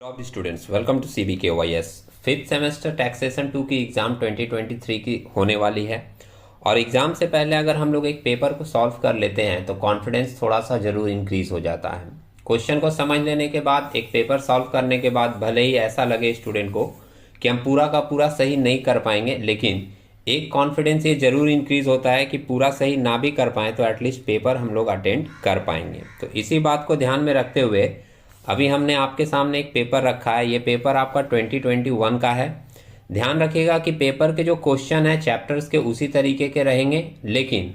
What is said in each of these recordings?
Of students welcome to CBKYS। Fifth semester taxation 2 की exam 2023 की होने वाली है। और एग्ज़ाम से पहले अगर हम लोग एक पेपर को सॉल्व कर लेते हैं तो कॉन्फिडेंस थोड़ा सा ज़रूर इंक्रीज़ हो जाता है। क्वेश्चन को समझ लेने के बाद एक पेपर सॉल्व करने के बाद भले ही ऐसा लगे स्टूडेंट को कि हम पूरा का पूरा सही नहीं कर पाएंगे, लेकिन एक कॉन्फिडेंस ये ज़रूर इंक्रीज़ होता है कि पूरा सही ना भी कर पाएँ तो एटलीस्ट पेपर हम लोग अटेंड कर पाएंगे। तो इसी बात को ध्यान में रखते हुए अभी हमने आपके सामने एक पेपर रखा है। ये पेपर आपका 2021 का है। ध्यान रखिएगा कि पेपर के जो क्वेश्चन है चैप्टर्स के उसी तरीके के रहेंगे, लेकिन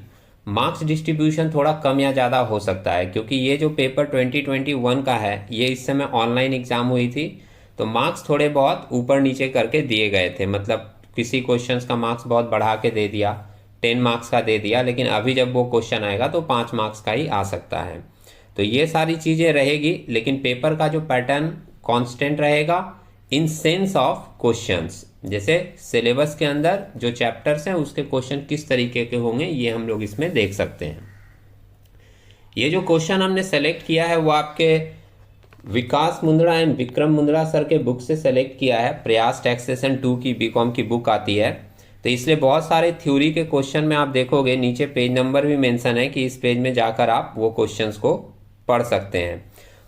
मार्क्स डिस्ट्रीब्यूशन थोड़ा कम या ज़्यादा हो सकता है, क्योंकि ये जो पेपर 2021 का है ये इस समय ऑनलाइन एग्ज़ाम हुई थी, तो मार्क्स थोड़े बहुत ऊपर नीचे करके दिए गए थे। मतलब किसी क्वेश्चन का मार्क्स बहुत बढ़ा के दे दिया, 10 मार्क्स का दे दिया, लेकिन अभी जब वो क्वेश्चन आएगा तो 5 मार्क्स का ही आ सकता है। तो ये सारी चीज़ें रहेगी, लेकिन पेपर का जो पैटर्न कांस्टेंट रहेगा इन सेंस ऑफ क्वेश्चंस। जैसे सिलेबस के अंदर जो चैप्टर्स हैं उसके क्वेश्चन किस तरीके के होंगे ये हम लोग इसमें देख सकते हैं। ये जो क्वेश्चन हमने सेलेक्ट किया है वो आपके विकास मुंद्रा एंड विक्रम मुंद्रा सर के बुक से सेलेक्ट किया है। प्रयास टैक्सेशन 2 की बीकॉम की बुक आती है, तो इसलिए बहुत सारे थ्योरी के क्वेश्चन में आप देखोगे नीचे पेज नंबर भी मेंशन है कि इस पेज में जाकर आप वो क्वेश्चंस को पढ़ सकते हैं।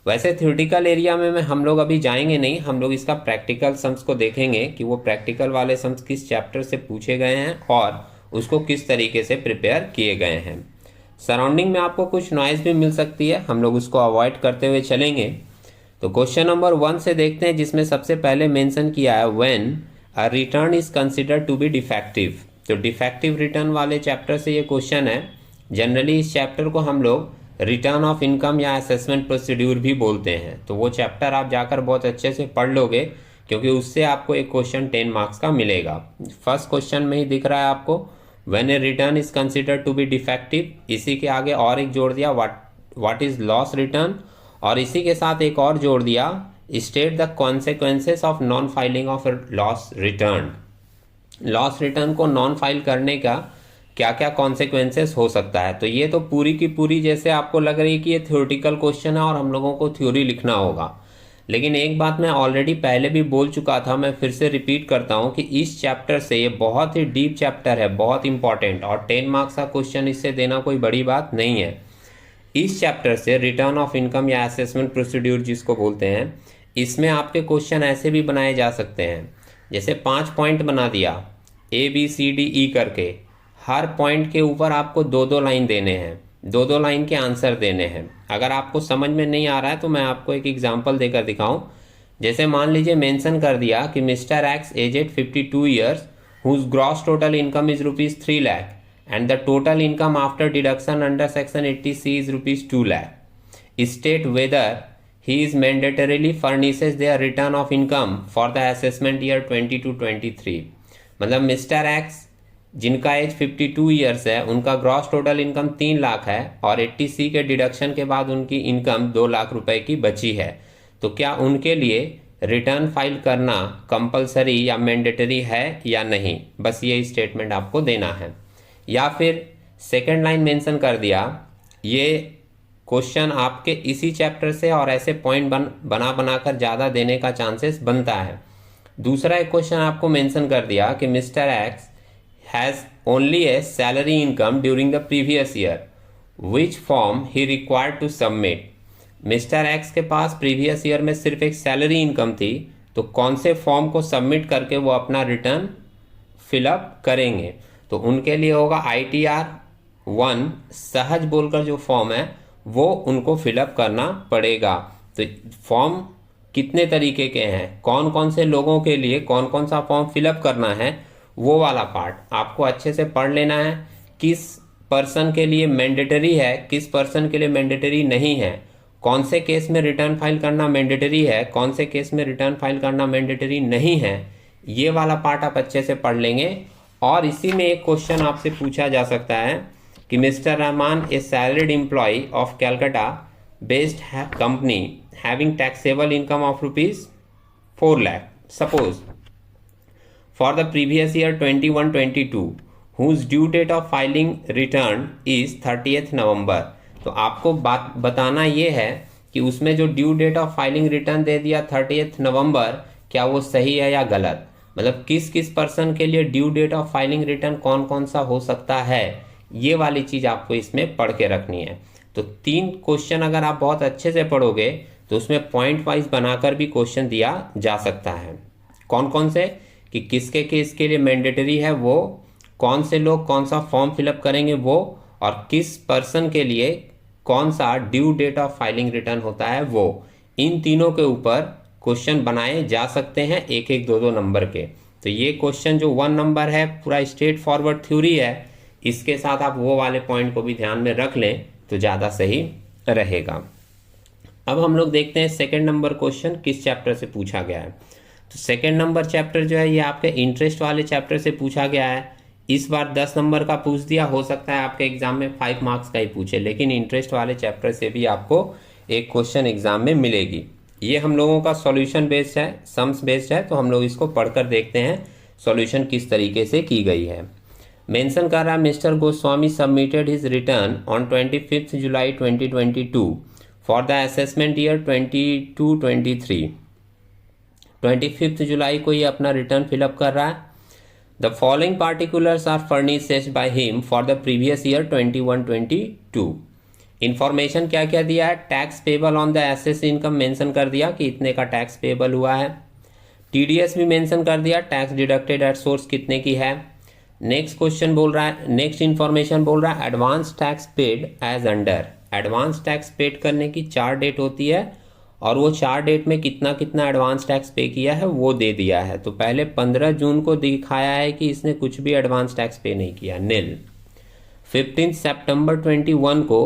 वैसे थ्योरेटिकल एरिया में हम लोग अभी जाएंगे नहीं, हम लोग इसका प्रैक्टिकल सम्स को देखेंगे कि वो प्रैक्टिकल वाले सम्स किस चैप्टर से पूछे गए हैं और उसको किस तरीके से प्रिपेयर किए गए हैं। सराउंडिंग में आपको कुछ नॉइज भी मिल सकती है, हम लोग उसको अवॉइड करते हुए चलेंगे। तो क्वेश्चन नंबर 1 से देखते हैं, जिसमें सबसे पहले मेंशन किया है when a return is considered to be defective. तो डिफेक्टिव रिटर्न वाले चैप्टर से ये क्वेश्चन है। जनरली इस चैप्टर को हम लोग रिटर्न ऑफ इनकम या असेसमेंट प्रोसीड्यूर भी बोलते हैं। तो वो चैप्टर आप जाकर बहुत अच्छे से पढ़ लोगे, क्योंकि उससे आपको एक क्वेश्चन 10 मार्क्स का मिलेगा। फर्स्ट क्वेश्चन में ही दिख रहा है आपको when a return is considered to be defective, इसी के आगे और एक जोड़ दिया व्हाट इज लॉस रिटर्न, और इसी के साथ एक और जोड़ दिया state the consequences of non filing of loss return. Loss return को नॉन फाइल करने का क्या क्या कॉन्सिक्वेंसेस हो सकता है। तो ये तो पूरी की पूरी जैसे आपको लग रही है कि ये थ्योरेटिकल क्वेश्चन है और हम लोगों को थ्योरी लिखना होगा, लेकिन एक बात मैं ऑलरेडी पहले भी बोल चुका था, मैं फिर से रिपीट करता हूँ कि इस चैप्टर से ये बहुत ही डीप चैप्टर है, बहुत इंपॉर्टेंट, और 10 मार्क्स का क्वेश्चन इससे देना कोई बड़ी बात नहीं है। इस चैप्टर से रिटर्न ऑफ इनकम या असेसमेंट प्रोसीड्यूर जिसको बोलते हैं, इसमें आपके क्वेश्चन ऐसे भी बनाए जा सकते हैं, जैसे 5 पॉइंट बना दिया ABCDE करके, हर पॉइंट के ऊपर आपको 2-2 लाइन देने हैं, 2-2 लाइन के आंसर देने हैं। अगर आपको समझ में नहीं आ रहा है तो मैं आपको एक एग्जांपल देकर दिखाऊं। जैसे मान लीजिए मेंशन कर दिया कि mister X aged 52 years whose gross total income is ₹3 lakh and the total income after deduction under section 80C is ₹2 lakh. State whether he is mandatorily furnishes their return of income for the assessment year 22-23। मतलब mister x जिनका as 52 years है, उनका gross total income 3 lakh है और 80C के deduction के बाद उनकी इनकम 2 लाख रुपए की बची है। तो क्या उनके लिए रिटर्न फाइल करना कंपलसरी या मैंडेटरी है या नहीं, बस ये स्टेटमेंट आपको देना है। या फिर सेकंड लाइन मेंशन कर दिया, ये क्वेश्चन आपके इसी चैप्टर से और ऐसे पॉइंट बना बनाकर ज़्यादा देने का चांसेस बनता है। दूसरा एक क्वेश्चन आपको मेंशन कर दिया कि mister X has only a salary income during the previous year which form he required to submit. Mister X के पास प्रीवियस ईयर में सिर्फ एक सैलरी इनकम थी, तो कौन से फॉर्म को सबमिट करके वो अपना रिटर्न फिलअप करेंगे। तो उनके लिए होगा ITR 1 सहज बोलकर जो फॉर्म है वो उनको फिलअप करना पड़ेगा। तो फॉर्म कितने तरीके के हैं, कौन कौन से लोगों के लिए कौन कौन सा फॉर्म फिलअप करना है, वो वाला पार्ट आपको अच्छे से पढ़ लेना है। किस पर्सन के लिए मैंडेटरी है, किस पर्सन के लिए मैंडेटरी नहीं है, कौन से केस में रिटर्न फाइल करना मैंडेटरी है, कौन से केस में रिटर्न फाइल करना मैंडेटरी नहीं है, ये वाला पार्ट आप अच्छे से पढ़ लेंगे। और इसी में एक क्वेश्चन आपसे पूछा जा सकता है कि mister Rahman a salaried employee of Calcutta based company having taxable income of ₹4 lakh suppose for the previous year 21-22 whose due date of filing return is 30th November. तो आपको बात बताना ये है कि उसमें जो due date of filing return दे दिया 30 नवंबर, क्या वो सही है या गलत, मतलब किस किस पर्सन के लिए due date of filing return कौन कौन सा हो सकता है, ये वाली चीज आपको इसमें पढ़ के रखनी है। तो 3 क्वेश्चन अगर आप बहुत अच्छे से पढ़ोगे तो उसमें पॉइंट वाइज बनाकर भी क्वेश्चन दिया जा सकता है। कौन कौन से, कि किसके केस के लिए मैंडेटरी है वो, कौन से लोग कौन सा फॉर्म फिलअप करेंगे वो, और किस पर्सन के लिए कौन सा due date of filing return होता है वो। इन तीनों के ऊपर क्वेश्चन बनाए जा सकते हैं, एक एक दो दो नंबर के। तो ये क्वेश्चन जो 1 नंबर है पूरा स्ट्रेट फॉरवर्ड थ्योरी है, इसके साथ आप वो वाले पॉइंट को भी ध्यान में रख लें तो ज़्यादा सही रहेगा। अब हम लोग देखते हैं सेकंड नंबर क्वेश्चन किस चैप्टर से पूछा गया है। तो सेकंड नंबर चैप्टर जो है ये आपके इंटरेस्ट वाले चैप्टर से पूछा गया है। इस बार 10 नंबर का पूछ दिया, हो सकता है आपके एग्जाम में 5 मार्क्स का ही पूछे, लेकिन इंटरेस्ट वाले चैप्टर से भी आपको एक क्वेश्चन एग्जाम में मिलेगी। ये हम लोगों का सॉल्यूशन बेस्ड है, सम्स बेस्ड है, तो हम लोग इसको पढ़कर देखते हैं सॉल्यूशन किस तरीके से की गई है। मेंशन कर रहा है mister Goswami submitted his return on 25 July 2022 for the assessment year 22-23। 25 जुलाई को ये अपना रिटर्न फिलअप कर रहा है। The following particulars are furnished by him for the previous year 21-22। Information क्या क्या दिया है, tax payable on the assessed income mention कर दिया कि इतने का टैक्स पेबल हुआ है। टीडीएस भी मेंशन कर दिया, टैक्स डिडक्टेड एट सोर्स कितने की है। नेक्स्ट क्वेश्चन बोल रहा है, नेक्स्ट इंफॉर्मेशन बोल रहा है advance tax paid as under. Advance tax paid करने की 4 डेट होती है और वो 4 डेट में कितना कितना एडवांस टैक्स पे किया है वो दे दिया है। तो पहले 15 जून को दिखाया है कि इसने कुछ भी एडवांस टैक्स पे नहीं किया, नील। 15 सितंबर 21 को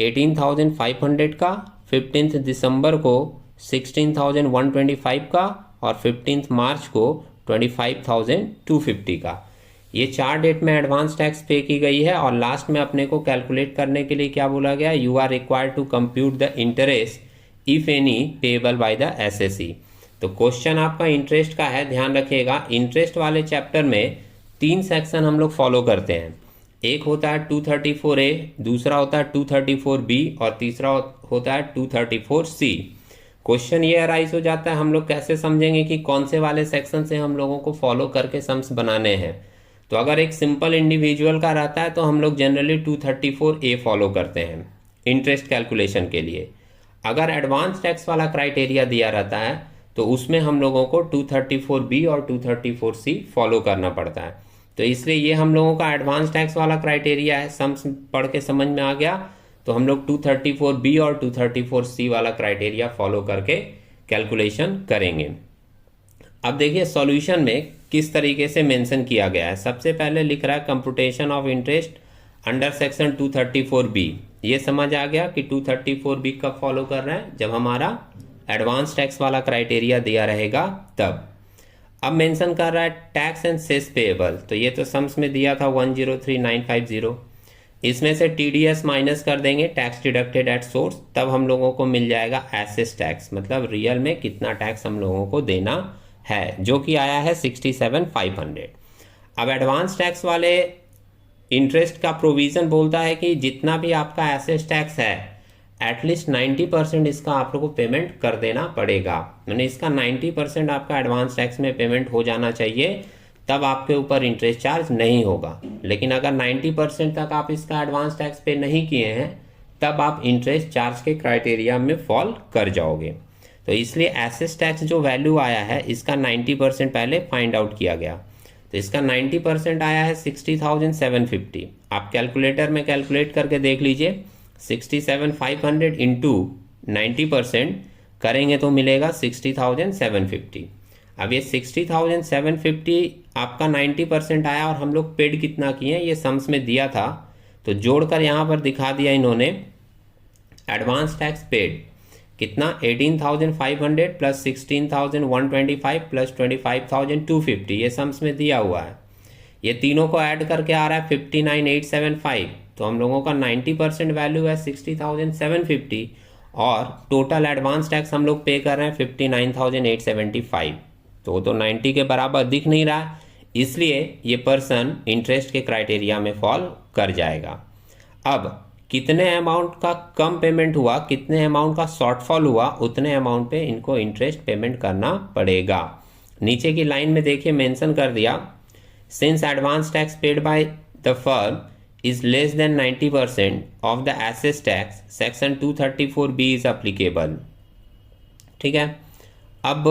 18,500 का, 15 दिसंबर को 16,125 का और 15 मार्च को 25,250 का। ये 4 डेट में एडवांस टैक्स पे की गई है। और लास्ट में अपने को कैलकुलेट करने के लिए क्या बोला गया, you are required to compute the interest if any payable by the assessee. तो क्वेश्चन आपका इंटरेस्ट का है, ध्यान रखिएगा। इंटरेस्ट वाले चैप्टर में 3 सेक्शन हम लोग फॉलो करते हैं। एक होता है 234A, दूसरा होता है 234B और तीसरा होता है 234C। क्वेश्चन ये अराइज हो जाता है, हम लोग कैसे समझेंगे कि कौन से वाले सेक्शन से हम लोगों को फॉलो करके सम्स बनाने हैं। तो अगर एक सिंपल इंडिविजुअल का रहता है तो हम लोग जनरली 234A फॉलो करते हैं इंटरेस्ट कैलकुलेशन के लिए। अगर एडवांस टैक्स वाला क्राइटेरिया दिया रहता है तो उसमें हम लोगों को 234B और 234C फॉलो करना पड़ता है। तो इसलिए ये हम लोगों का एडवांस टैक्स वाला क्राइटेरिया है। सम्स पढ़ के समझ में आ गया तो हम लोग 234B और 234C वाला क्राइटेरिया फॉलो करके कैलकुलेशन करेंगे। अब देखिए सॉल्यूशन में किस तरीके से मेंशन किया गया है। सबसे पहले लिख रहा है computation of interest under section 234B। ये समझ आ गया कि 234B कब फॉलो कर रहे हैं, जब हमारा एडवांस टैक्स वाला क्राइटेरिया दिया रहेगा तब। अब मेंशन कर रहा है टैक्स एंड सेस पेएबल, तो ये तो सम्स में दिया था 103,950। इसमें से टीडीएस माइनस कर देंगे, टैक्स डिडक्टेड एट सोर्स, तब हम लोगों को मिल जाएगा एसेस टैक्स, मतलब रियल में कितना टैक्स हम लोगों को देना है, जो कि आया है 67,500। अब एडवांस टैक्स वाले इंटरेस्ट का प्रोविजन बोलता है कि जितना भी आपका एसेस टैक्स है एटलीस्ट 90% इसका आप लोगों को पेमेंट कर देना पड़ेगा। यानी इसका 90% आपका एडवांस टैक्स में पेमेंट हो जाना चाहिए, तब आपके ऊपर इंटरेस्ट चार्ज नहीं होगा। लेकिन अगर 90% तक आप इसका एडवांस टैक्स पे नहीं किए हैं तब आप इंटरेस्ट चार्ज के क्राइटेरिया में फॉल कर जाओगे। तो इसलिए एसेस टैक्स जो वैल्यू आया है इसका 90% पहले फाइंड आउट किया गया। तो इसका 90% आया है 60,750। आप कैलकुलेटर में कैलकुलेट करके देख लीजिए, 67,500 इंटू 90% करेंगे तो मिलेगा 60,750। अब ये 60,750 आपका 90% आया और हम लोग पेड कितना किए ये सम्स में दिया था, तो जोड़कर यहाँ पर दिखा दिया इन्होंने। एडवांस टैक्स पेड कितना 18,500 प्लस 16,125 प्लस 25,250, ये सम्स में दिया हुआ है। ये तीनों को ऐड करके आ रहा है 59,875। तो हम लोगों का 90% वैल्यू है 60,750 और टोटल एडवांस टैक्स हम लोग पे कर रहे हैं 59,875। तो 90 के बराबर दिख नहीं रहा, इसलिए ये पर्सन इंटरेस्ट के क्राइटेरिया में फॉल कर जाएगा। अब कितने अमाउंट का कम पेमेंट हुआ, कितने अमाउंट का शॉर्टफॉल हुआ, उतने अमाउंट पे इनको इंटरेस्ट पेमेंट करना पड़ेगा। नीचे की लाइन में देखिए मेंशन कर दिया, since advance tax paid by the firm is less than 90% of the asset tax, section 234B is applicable. ठीक है, अब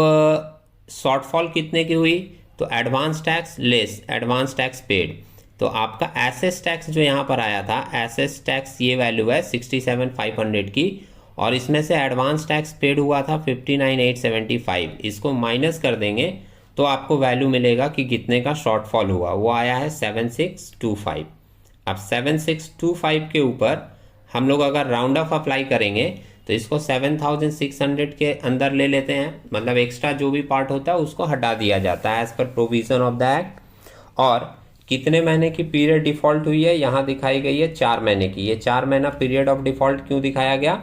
शॉर्टफॉल कितने की हुई, तो advance tax less advance tax paid, तो आपका एसेट टैक्स जो यहाँ पर आया था, एसेट टैक्स ये वैल्यू है 67,500 की, और इसमें से एडवांस टैक्स पेड हुआ था 59,875, इसको माइनस कर देंगे तो आपको वैल्यू मिलेगा कि कितने का शॉर्टफॉल हुआ, वो आया है 7625। अब 7625 के ऊपर हम लोग अगर राउंड ऑफ अप्लाई करेंगे तो इसको 7,600 के अंदर ले लेते हैं, मतलब एक्स्ट्रा जो भी पार्ट होता है उसको हटा दिया जाता है as per provision of the act. और कितने महीने की पीरियड डिफॉल्ट हुई है, यहाँ दिखाई गई है 4 महीने की। ये 4 महीना पीरियड ऑफ डिफॉल्ट क्यों दिखाया गया,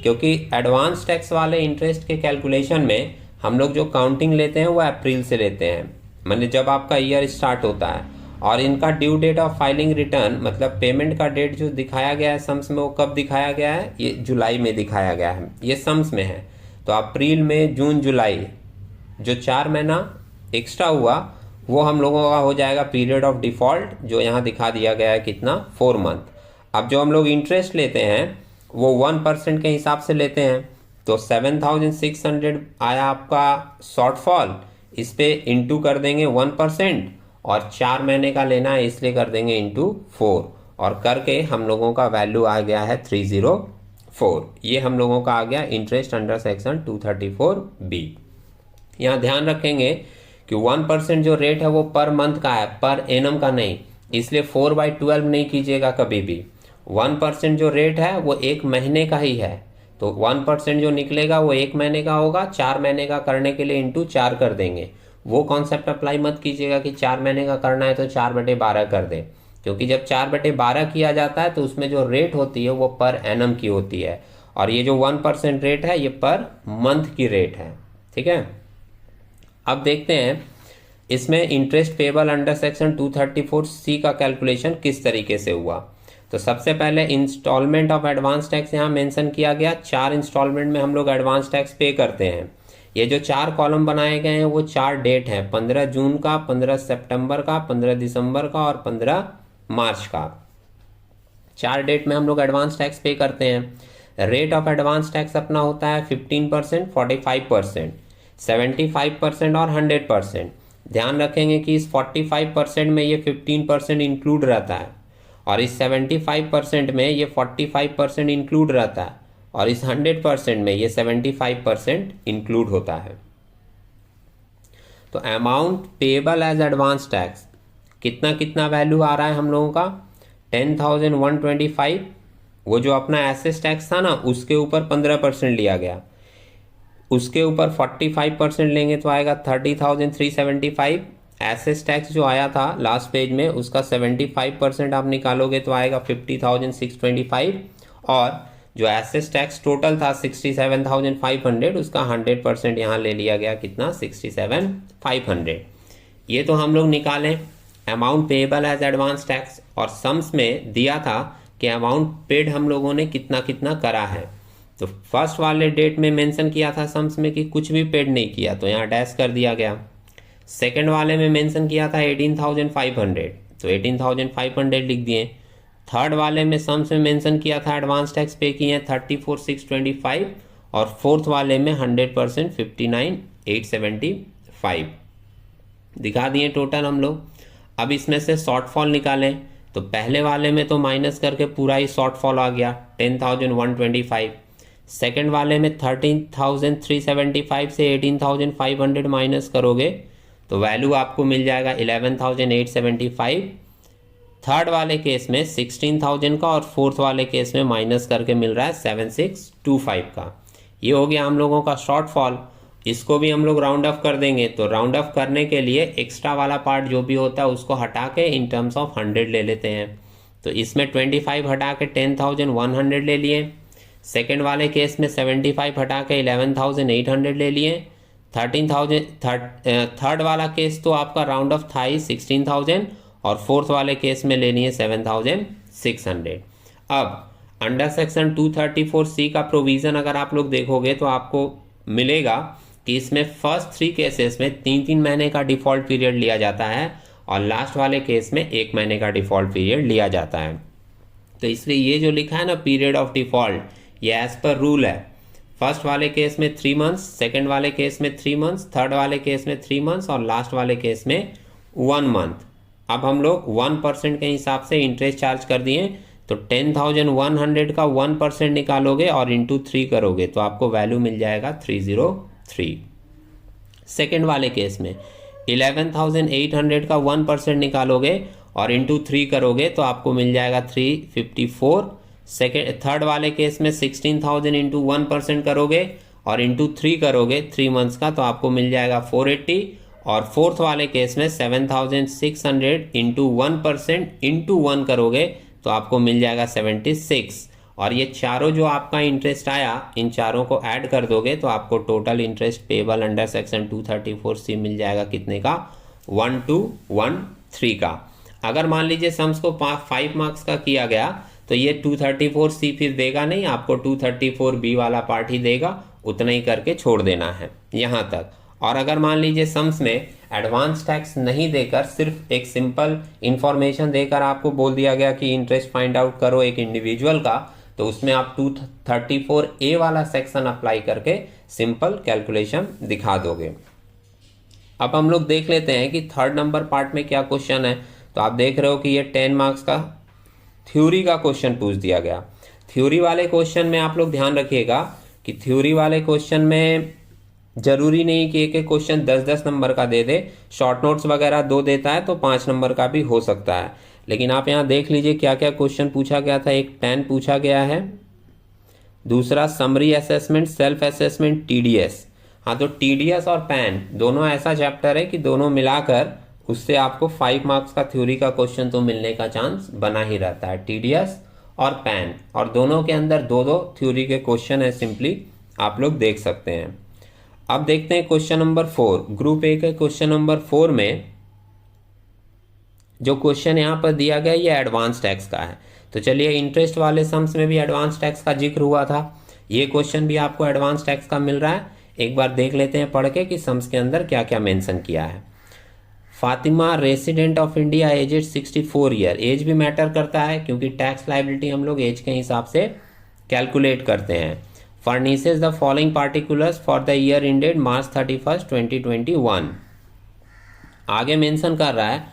क्योंकि एडवांस टैक्स वाले इंटरेस्ट के कैलकुलेशन में हम लोग जो काउंटिंग लेते हैं वो अप्रैल से लेते हैं, मतलब जब आपका ईयर स्टार्ट होता है, और इनका due date of filing return मतलब पेमेंट का डेट जो दिखाया गया है सम्स में, वो कब दिखाया गया है, ये जुलाई में दिखाया गया है, ये सम्स में है। तो अप्रैल मई जून जुलाई जो 4 महीना एक्स्ट्रा हुआ वो हम लोगों का हो जाएगा पीरियड ऑफ डिफॉल्ट, जो यहाँ दिखा दिया गया है कितना, 4 मंथ। अब जो हम लोग इंटरेस्ट लेते हैं वो 1% के हिसाब से लेते हैं, तो 7,600 आया आपका शॉर्टफॉल, इस पे इंटू कर देंगे 1%, और 4 महीने का लेना है इसलिए कर देंगे इंटू 4, और करके हम लोगों का वैल्यू आ गया है 304। ये हम लोगों का आ गया इंटरेस्ट अंडर सेक्शन 234B। यहाँ ध्यान रखेंगे कि 1% जो रेट है वो पर मंथ का है, पर एनम का नहीं, इसलिए 4/12 नहीं कीजिएगा कभी भी। 1% जो रेट है वो 1 महीने का ही है, तो 1% जो निकलेगा वो 1 महीने का होगा, 4 महीने का करने के लिए इंटू 4 कर देंगे। वो कॉन्सेप्ट अप्लाई मत कीजिएगा कि 4 महीने का करना है तो 4/12 कर दे, क्योंकि जब 4/12 किया जाता है तो उसमें जो रेट होती है वो पर एनम की होती है, और ये जो 1% रेट है ये पर मंथ की रेट है। ठीक है, अब देखते हैं इसमें interest payable under section 234C का कैलकुलेशन किस तरीके से हुआ। तो सबसे पहले इंस्टॉलमेंट ऑफ एडवांस टैक्स यहाँ मेंशन किया गया, 4 इंस्टॉलमेंट में हम लोग एडवांस टैक्स पे करते हैं। ये जो 4 कॉलम बनाए गए हैं वो 4 डेट हैं, 15 जून का, 15 सितंबर का, 15 दिसंबर का और 15 मार्च का। 4 डेट में हम लोग एडवांस टैक्स पे करते हैं। रेट ऑफ एडवांस टैक्स अपना होता है 15%, 45%, 75% और 100%। ध्यान रखेंगे कि इस 45% में ये 15% इंक्लूड रहता है, और इस 75% में ये 45% इंक्लूड रहता है, और इस 100% में ये 75% इंक्लूड होता है। तो amount payable as advance tax कितना कितना वैल्यू आ रहा है हम लोगों का, 10,125, वो जो अपना एसेट टैक्स था ना उसके ऊपर 15% लिया गया, उसके ऊपर 45% लेंगे तो आएगा 30,375। एसेट टैक्स जो आया था लास्ट पेज में उसका 75% आप निकालोगे तो आएगा 50,625, और जो एसेट टैक्स टोटल था 67,500 उसका 100% यहाँ ले लिया गया, कितना, 67,500। ये तो हम लोग निकालें amount payable as advance tax, और सम्स में दिया था कि अमाउंट पेड हम लोगों ने कितना कितना करा है। तो फर्स्ट वाले डेट में मेंशन किया था सम्स में कि कुछ भी पेड नहीं किया, तो यहाँ डैश कर दिया गया। सेकंड वाले में मेंशन किया था 18,500, तो 18,500 लिख दिए। थर्ड वाले में सम्स में मेंशन किया था एडवांस टैक्स पे किए 34,625, और फोर्थ वाले में 100% 59,875 दिखा दिए टोटल हम लोग। अब इसमें से शॉर्टफॉल निकालें, तो पहले वाले में तो माइनस करके पूरा ही शॉर्टफॉल आ गया 10,125। सेकंड वाले में 13,375 से 18,500 माइनस करोगे तो वैल्यू आपको मिल जाएगा 11,875। थर्ड वाले केस में 16,000 का, और फोर्थ वाले केस में माइनस करके मिल रहा है 7,625 का। ये हो गया हम लोगों का शॉर्टफॉल। इसको भी हम लोग राउंड ऑफ कर देंगे, तो राउंड ऑफ करने के लिए एक्स्ट्रा वाला पार्ट जो भी होता है उसको हटा के इन टर्म्स ऑफ 100 ले लेते हैं। तो इसमें 25 हटा के 10,100 ले लिए। सेकेंड वाले केस में 75 हटा के 11,800 ले लिए। 13,000 थर्ड वाला केस तो आपका राउंड ऑफ था ही 16,000, और फोर्थ वाले केस में लेनी है 7,600। अब अंडर सेक्शन 234C का प्रोविज़न अगर आप लोग देखोगे तो आपको मिलेगा कि इसमें फर्स्ट 3 केसेस में 3-3 महीने का डिफ़ॉल्ट पीरियड लिया जाता है और लास्ट वाले केस में 1 महीने का डिफ़ॉल्ट पीरियड लिया जाता है। तो इसलिए ये जो लिखा है ना पीरियड ऑफ डिफ़ॉल्ट, ये एज पर रूल है। फर्स्ट वाले केस में 3 मंथ्स, सेकेंड वाले केस में 3 मंथ्स, थर्ड वाले केस में 3 मंथ्स और लास्ट वाले केस में 1 मंथ। अब हम लोग 1% के हिसाब से इंटरेस्ट चार्ज कर दिए, तो 10,100 का 1% निकालोगे और इंटू 3 करोगे तो आपको वैल्यू मिल जाएगा 303। सेकेंड वाले केस में 11,800 का 1% निकालोगे और इंटू 3 करोगे तो आपको मिल जाएगा 354। थर्ड वाले केस में 16,000 इंटू 1% करोगे और इंटू 3 करोगे 3 मंथ्स का तो आपको मिल जाएगा 480। और फोर्थ वाले केस में 7,600 इंटू 1% इंटू 1 करोगे तो आपको मिल जाएगा 76। और ये चारों जो आपका इंटरेस्ट आया, इन चारों को ऐड कर दोगे तो आपको total interest payable under section 234C मिल जाएगा कितने का, 1213 का। अगर मान लीजिए सम्स को 5 मार्क्स का किया गया तो ये 234C फिर देगा नहीं, आपको 234B वाला पार्ट ही देगा, उतना ही करके छोड़ देना है यहाँ तक। और अगर मान लीजिए सम्स में एडवांस टैक्स नहीं देकर सिर्फ एक सिंपल इंफॉर्मेशन देकर आपको बोल दिया गया कि इंटरेस्ट फाइंड आउट करो एक इंडिविजुअल का, तो उसमें आप 234A वाला सेक्शन अप्लाई करके सिंपल कैलकुलेशन दिखा दोगे। अब हम लोग देख लेते हैं कि थर्ड नंबर पार्ट में क्या क्वेश्चन है। तो आप देख रहे हो कि ये 10 मार्क्स का थ्योरी का क्वेश्चन पूछ दिया गया। थ्योरी वाले क्वेश्चन में आप लोग ध्यान रखिएगा कि थ्योरी वाले क्वेश्चन में जरूरी नहीं कि एक एक क्वेश्चन 10-10 नंबर का दे दे, शॉर्ट नोट्स वगैरह 2 देता है तो 5 नंबर का भी हो सकता है। लेकिन आप यहाँ देख लीजिए क्या क्या क्वेश्चन पूछा गया था। एक 10 पूछा गया है, दूसरा summary assessment, self assessment, TDS. हाँ, तो टीडीएस और पैन दोनों ऐसा चैप्टर है कि दोनों मिलाकर उससे आपको 5 मार्क्स का थ्योरी का क्वेश्चन तो मिलने का चांस बना ही रहता है, टीडीएस और पैन। और दोनों के अंदर 2-2 थ्योरी के क्वेश्चन है, सिंपली आप लोग देख सकते हैं। अब देखते हैं क्वेश्चन नंबर 4, ग्रुप ए के क्वेश्चन नंबर 4 में जो क्वेश्चन यहाँ पर दिया गया ये एडवांस टैक्स का है। तो चलिए, इंटरेस्ट वाले सम्स में भी एडवांस टैक्स का जिक्र हुआ था, ये क्वेश्चन भी आपको एडवांस टैक्स का मिल रहा है। एक बार देख लेते हैं पढ़ के कि सम्स के अंदर क्या क्या मेंशन किया है। Fatima resident of India, aged 64 year. Age भी मैटर करता है क्योंकि टैक्स लाइबिलिटी हम लोग एज के हिसाब से कैलकुलेट करते हैं। Furnishes the following particulars for the year ended March 31, 2021। आगे मेंशन कर रहा है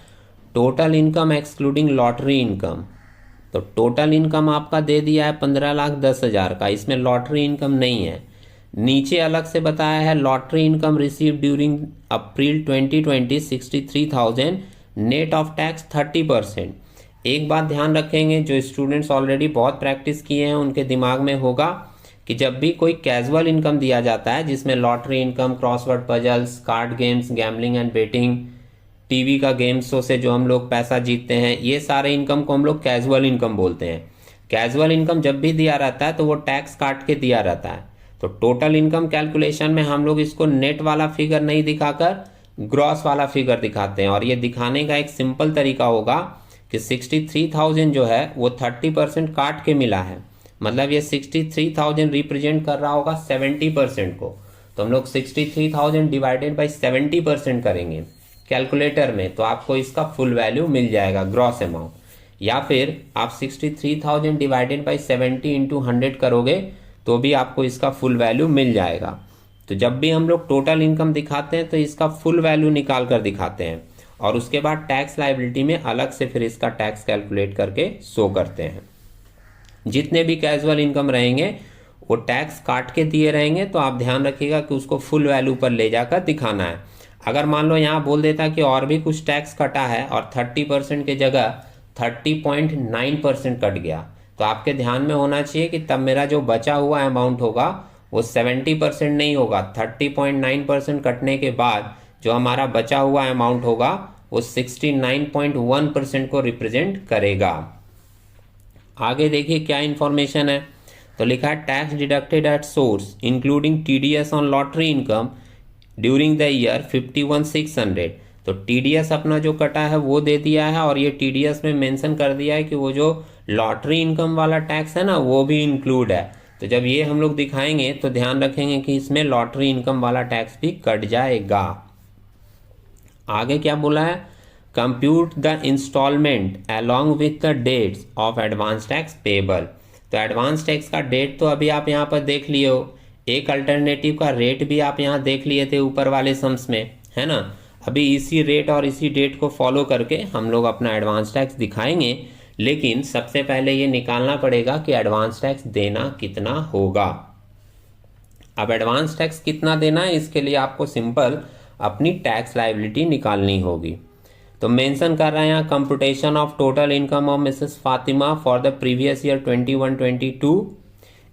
total income excluding lottery income. तो टोटल इनकम आपका दे दिया है 15,10,000 का, इसमें लॉटरी इनकम नहीं है। नीचे अलग से बताया है lottery income receive during April 2020 63,000, net of tax 30%। एक बात ध्यान रखेंगे, जो स्टूडेंट्स ऑलरेडी बहुत प्रैक्टिस किए हैं उनके दिमाग में होगा कि जब भी कोई कैजुअल इनकम दिया जाता है जिसमें lottery income, crossword puzzles, card games, gambling and betting, TV का गेम शो से जो हम लोग पैसा जीतते हैं, ये सारे इनकम को हम लोग कैजुअल इनकम बोलते हैं। कैजुअल इनकम जब भी दिया रहता है तो वो टैक्स काट के दिया रहता है। तो टोटल इनकम कैलकुलेशन में हम लोग इसको नेट वाला फिगर नहीं दिखाकर ग्रॉस वाला फिगर दिखाते हैं। और ये दिखाने का एक सिंपल तरीका होगा कि 63,000 जो है वो 30% काट के मिला है, मतलब ये 63,000 रिप्रेजेंट कर रहा होगा 70% को। तो हम लोग 63,000 डिवाइडेड बाई 70% करेंगे कैलकुलेटर में, तो आपको इसका फुल वैल्यू मिल जाएगा, ग्रॉस अमाउंट। या फिर आप 63,000 डिवाइडेड बाई 70 इंटू 100 करोगे तो भी आपको इसका फुल वैल्यू मिल जाएगा। तो जब भी हम लोग टोटल इनकम दिखाते हैं तो इसका फुल वैल्यू निकाल कर दिखाते हैं और उसके बाद टैक्स लायबिलिटी में अलग से फिर इसका टैक्स कैलकुलेट करके शो करते हैं। जितने भी कैजुअल इनकम रहेंगे वो टैक्स काट के दिए रहेंगे, तो आप ध्यान रखिएगा कि उसको फुल वैल्यू पर ले जाकर दिखाना है। अगर मान लो यहाँ बोल देता कि और भी कुछ टैक्स कटा है और 30% के जगह 30.9% कट गया, तो आपके ध्यान में होना चाहिए कि तब मेरा जो बचा हुआ अमाउंट होगा वो 70% नहीं होगा। 30.9% कटने के बाद जो हमारा बचा हुआ अमाउंट होगा वो 69.1% को रिप्रेजेंट करेगा। आगे देखिए क्या इंफॉर्मेशन है। तो लिखा है tax deducted at source including TDS on lottery income during the year 51,600। तो टीडीएस अपना जो कटा है वो दे दिया है और ये टीडीएस में मेंशन कर दिया है कि वो जो लॉटरी इनकम वाला टैक्स है ना, वो भी इंक्लूड है। तो जब ये हम लोग दिखाएंगे तो ध्यान रखेंगे कि इसमें लॉटरी इनकम वाला टैक्स भी कट जाएगा। आगे क्या बोला है, compute the instalment along with the dates of advance tax payable. तो एडवांस टैक्स का डेट तो अभी आप यहाँ पर देख लिए हो, एक अल्टरनेटिव का रेट भी आप यहाँ देख लिए थे ऊपर वाले सम्स में, है ना। अभी इसी रेट और इसी डेट को फॉलो करके हम लोग अपना एडवांस टैक्स दिखाएंगे, लेकिन सबसे पहले ये निकालना पड़ेगा कि एडवांस टैक्स देना कितना होगा। अब एडवांस टैक्स कितना देना है, इसके लिए आपको सिंपल अपनी टैक्स लायबिलिटी निकालनी होगी। तो मेंशन कर रहे हैं यहाँ, computation of total income of Mrs Fatima for the previous year 21-22,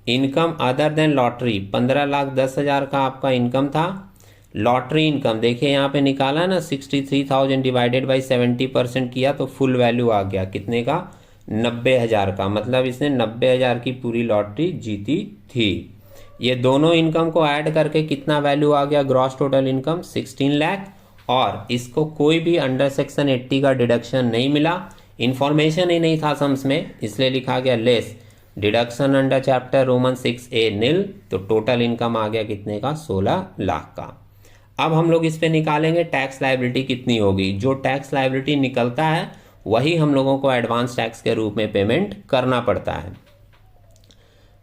income other than lottery 15,10,000 का आपका इनकम था। लॉटरी इनकम देखिए यहाँ पे निकाला है ना, 63,000 डिवाइडेड बाई 70% किया तो फुल वैल्यू आ गया कितने का, 90,000 का। मतलब इसने 90,000 की पूरी लॉटरी जीती थी। ये दोनों इनकम को ऐड करके कितना वैल्यू आ गया, ग्रॉस टोटल इनकम 16 लाख। और इसको कोई भी अंडर सेक्शन 80 का डिडक्शन नहीं मिला, इंफॉर्मेशन ही नहीं था सम्स में, इसलिए लिखा गया less deduction under chapter Roman 6A नील। तो टोटल इनकम आ गया कितने का, 16 लाख का। अब हम लोग इस पे निकालेंगे टैक्स लायबिलिटी कितनी होगी। जो टैक्स लायबिलिटी निकलता है वही हम लोगों को एडवांस टैक्स के रूप में पेमेंट करना पड़ता है।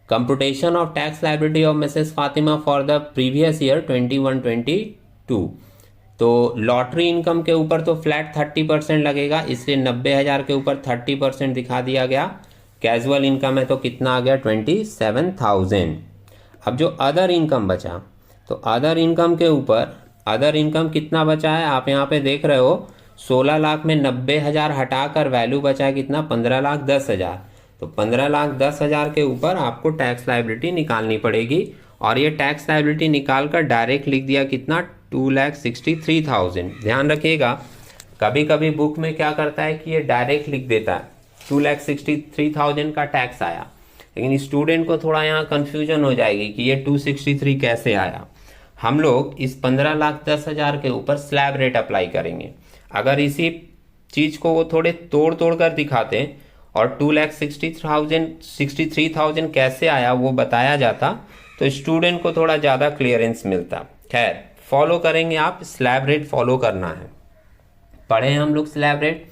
Computation of tax liability of Mrs Fatima for the previous year 21-22। तो लॉटरी इनकम के ऊपर तो फ्लैट 30% लगेगा, इसलिए 90,000 के ऊपर 30% दिखा दिया गया। कैजुअल इनकम है तो कितना आ गया, 27,000। अब जो अदर इनकम बचा, तो अदर इनकम के ऊपर अदर इनकम कितना बचा है, आप यहाँ पे देख रहे हो 16 लाख में 90,000 हटाकर वैल्यू बचा है कितना, 15,10,000। तो 15,10,000 के ऊपर आपको टैक्स लायबिलिटी निकालनी पड़ेगी। और ये टैक्स लायबिलिटी निकाल कर डायरेक्ट लिख दिया कितना, 2,63,000। ध्यान रखिएगा कभी कभी बुक में क्या करता है कि ये डायरेक्ट लिख देता है 2,63,000 का टैक्स आया, लेकिन स्टूडेंट को थोड़ा यहाँ कंफ्यूजन हो जाएगी कि ये 263 कैसे आया। हम लोग इस 15,10,000 के ऊपर स्लैब रेट अप्लाई करेंगे। अगर इसी चीज को वो थोड़े तोड़ तोड़ कर दिखाते और 2,63,000 कैसे आया वो बताया जाता तो स्टूडेंट को थोड़ा ज्यादा क्लियरेंस मिलता। खैर फॉलो करेंगे, आप स्लैब रेट फॉलो करना है। पढ़े हैं हम लोग स्लैब रेट,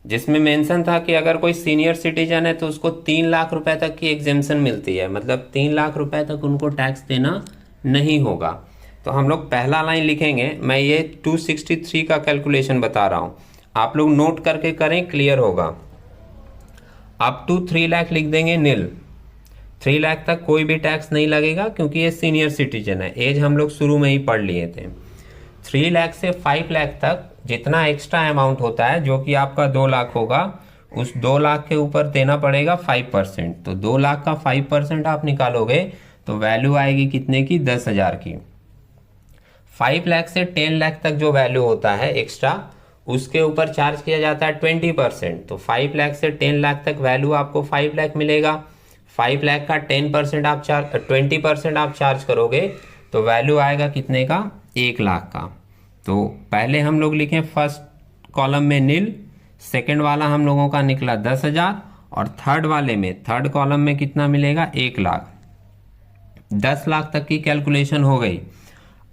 जिसमें मेंशन था कि अगर कोई सीनियर सिटीजन है तो उसको 3 लाख रुपए तक की एग्जेम्पशन मिलती है, मतलब 3 लाख रुपए तक उनको टैक्स देना नहीं होगा। तो हम लोग पहला लाइन लिखेंगे, मैं ये 263 का कैलकुलेशन बता रहा हूं, आप लोग नोट करके करें, क्लियर होगा। अप टू 3 लाख लिख देंगे नील, 3 लाख तक कोई भी टैक्स नहीं लगेगा क्योंकि ये सीनियर सिटीजन है, एज हम लोग शुरू में ही पढ़ लिए थे। 3 लाख से 5 लाख तक जितना एक्स्ट्रा अमाउंट होता है जो कि आपका 2 लाख होगा, उस 2 लाख के ऊपर देना पड़ेगा 5%। तो 2 लाख का 5% आप निकालोगे तो वैल्यू आएगी कितने की, 10,000 की। 5 लाख से 10 लाख तक जो वैल्यू होता है एक्स्ट्रा, उसके ऊपर चार्ज किया जाता है 20%। तो 5 लाख से 10 लाख तक वैल्यू आपको 5 लाख मिलेगा। 5 लाख का 10% आप 20% आप चार्ज करोगे तो वैल्यू आएगा कितने का, 1 लाख का। तो पहले हम लोग लिखें फर्स्ट कॉलम में नील, सेकंड वाला हम लोगों का निकला 10,000 और थर्ड वाले में थर्ड कॉलम में कितना मिलेगा, 1 लाख। 10 लाख तक की कैलकुलेशन हो गई।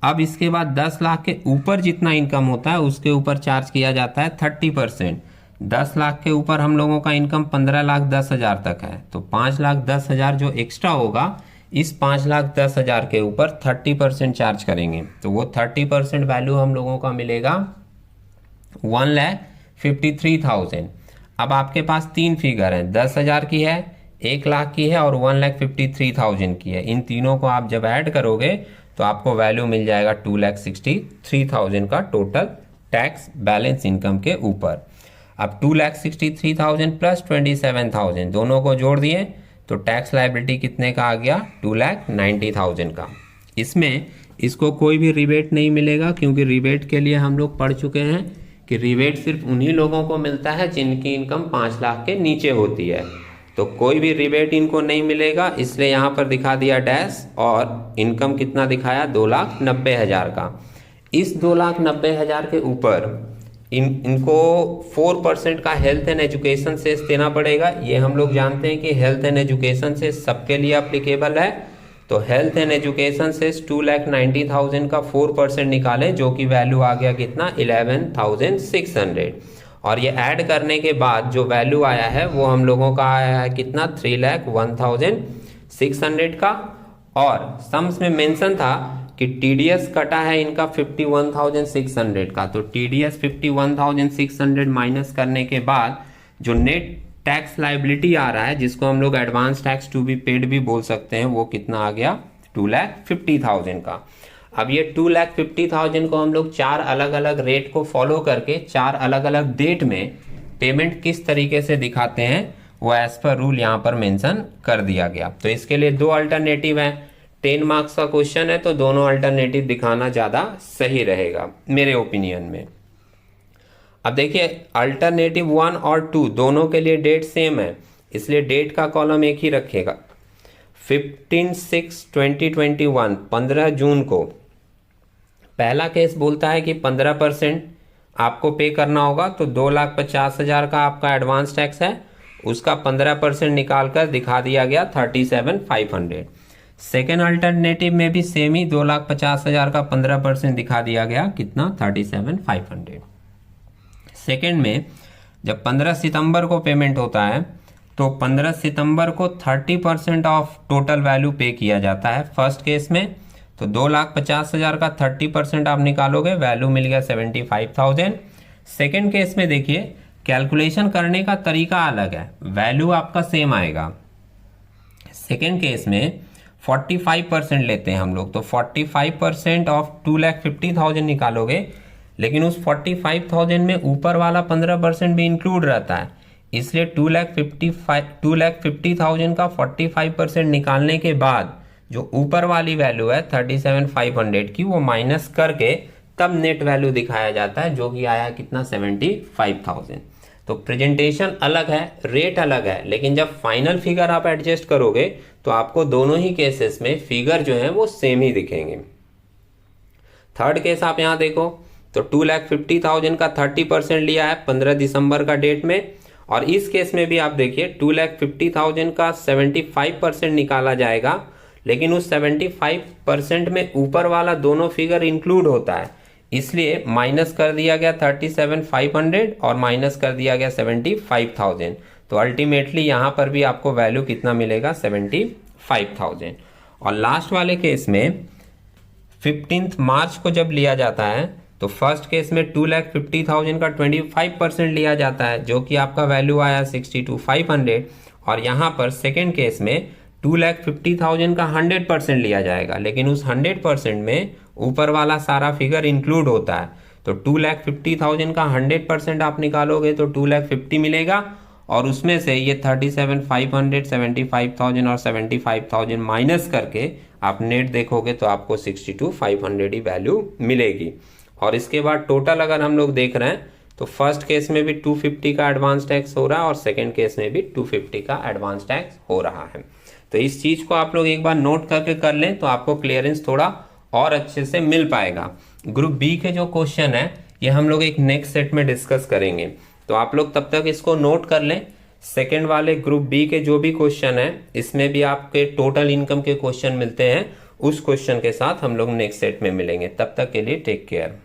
अब इसके बाद 10 लाख के ऊपर जितना इनकम होता है उसके ऊपर चार्ज किया जाता है 30%। 10 लाख के ऊपर हम लोगों का इनकम 15,10,000 तक है, तो 5,10,000 जो एक्स्ट्रा होगा, इस 5,10,000 के ऊपर 30% चार्ज करेंगे। तो वो 30% वैल्यू हम लोगों का मिलेगा 1,53,000। अब आपके पास 3 फिगर हैं, 10,000 की है, 1 लाख की है और 1,53,000 की है। इन तीनों को आप जब ऐड करोगे तो आपको वैल्यू मिल जाएगा 2,63,000 का टोटल टैक्स बैलेंस इनकम के ऊपर। अब 2,63,000 प्लस 27,000 दोनों को जोड़ दिए तो टैक्स लायबिलिटी कितने का आ गया, 2,90,000 का। इसमें इसको कोई भी रिबेट नहीं मिलेगा क्योंकि रिबेट के लिए हम लोग पढ़ चुके हैं कि रिबेट सिर्फ उन्हीं लोगों को मिलता है जिनकी इनकम 5 लाख के नीचे होती है। तो कोई भी रिबेट इनको नहीं मिलेगा, इसलिए यहाँ पर दिखा दिया डैश और इनकम कितना दिखाया, 2,90,000 का। इस 2,90,000 के ऊपर इनको 4% का हेल्थ एंड एजुकेशन सेस देना पड़ेगा। ये हम लोग जानते हैं कि हेल्थ एंड एजुकेशन सेस सबके लिए अप्लीकेबल है। तो हेल्थ एंड एजुकेशन सेस 2,90,000 का 4% निकालें, जो कि वैल्यू आ गया कितना 11,600। और ये ऐड करने के बाद जो वैल्यू आया है वो हम लोगों का आया है कितना 3,01,600 का। और सम्स में मेंशन था कि टीडीएस कटा है इनका 51,600 का। तो टीडीएस 51,600 माइनस करने के बाद जो नेट टैक्स लाइबिलिटी आ रहा है, जिसको हम लोग advance tax to be paid भी बोल सकते हैं, वो कितना आ गया 2,50,000 का। अब ये 2,50,000 को हम लोग 4 अलग अलग रेट को फॉलो करके 4 अलग अलग डेट में पेमेंट किस तरीके से दिखाते हैं वो एज पर रूल यहाँ पर मेंशन कर दिया गया। तो इसके लिए 2 अल्टरनेटिव है। 10 मार्क्स का क्वेश्चन है तो दोनों अल्टरनेटिव दिखाना ज्यादा सही रहेगा मेरे ओपिनियन में। अब देखिए अल्टरनेटिव 1 और 2 दोनों के लिए डेट सेम है, इसलिए डेट का कॉलम एक ही रखेगा। 15/6/2021 15 जून को पहला केस बोलता है कि 15% आपको पे करना होगा। तो 2,50,000 का आपका एडवांस टैक्स है, उसका 15% निकालकर दिखा दिया गया 37,500। सेकेंड अल्टरनेटिव में भी सेम ही 2,50,000 का 15% दिखा दिया गया कितना 37,500। सेकेंड में जब 15 सितंबर को पेमेंट होता है तो 15 सितंबर को 30% ऑफ टोटल वैल्यू पे किया जाता है फर्स्ट केस में। तो 2,50,000 का 30% आप निकालोगे, वैल्यू मिल गया 75,000। सेकेंड केस में देखिए कैलकुलेशन करने का तरीका अलग है, वैल्यू आपका सेम आएगा। सेकेंड केस में 45% लेते हैं हम लोग, तो 45% ऑफ 2,50,000 निकालोगे, लेकिन उस 45,000 में ऊपर वाला 15% भी इंक्लूड रहता है, इसलिए 2,50,000 का 45% निकालने के बाद जो ऊपर वाली वैल्यू है 37,500 की, वो माइनस करके तब नेट वैल्यू दिखाया जाता है, जो कि आया कितना 75,000। तो प्रेजेंटेशन अलग है, रेट अलग है, लेकिन जब फाइनल फिगर आप एडजस्ट करोगे तो आपको दोनों ही केसेस में फिगर जो है वो सेम ही दिखेंगे। थर्ड केस आप यहां देखो तो 2,50,000 का 30% लिया है 15 दिसंबर का डेट में, और इस केस में भी आप देखिए 2,50,000 का 75% निकाला जाएगा, लेकिन उस 75% में ऊपर वाला दोनों फिगर इंक्लूड होता है, इसलिए माइनस कर दिया गया 37,500 और माइनस कर दिया गया 75,000। तो अल्टीमेटली यहां पर भी आपको वैल्यू कितना मिलेगा 75,000। और लास्ट वाले केस में 15 मार्च को जब लिया जाता है तो फर्स्ट केस में 2,50,000 का 25% लिया जाता है, जो कि आपका वैल्यू आया 62,500। और यहां पर सेकेंड केस में 2,50,000 का 100% लिया जाएगा, लेकिन उस 100% में ऊपर वाला सारा फिगर इंक्लूड होता है। तो 2,50,000 का 100% आप निकालोगे तो 2,50,000 मिलेगा, और उसमें से ये 37,500, 75,000 और 75,000 माइनस करके आप नेट देखोगे तो आपको 62,500 ही वैल्यू मिलेगी। और इसके बाद टोटल अगर हम लोग देख रहे हैं तो फर्स्ट केस में भी 250 का एडवांस टैक्स हो रहा है और सेकेंड केस में भी 250 का एडवांस टैक्स हो रहा है। तो इस चीज को आप लोग एक बार नोट करके कर लें तो आपको क्लियरेंस थोड़ा और अच्छे से मिल पाएगा। ग्रुप बी के जो क्वेश्चन है ये हम लोग एक नेक्स्ट सेट में डिस्कस करेंगे, तो आप लोग तब तक इसको नोट कर लें। सेकेंड वाले ग्रुप बी के जो भी क्वेश्चन है इसमें भी आपके टोटल इनकम के क्वेश्चन मिलते हैं, उस क्वेश्चन के साथ हम लोग नेक्स्ट सेट में मिलेंगे। तब तक के लिए टेक केयर।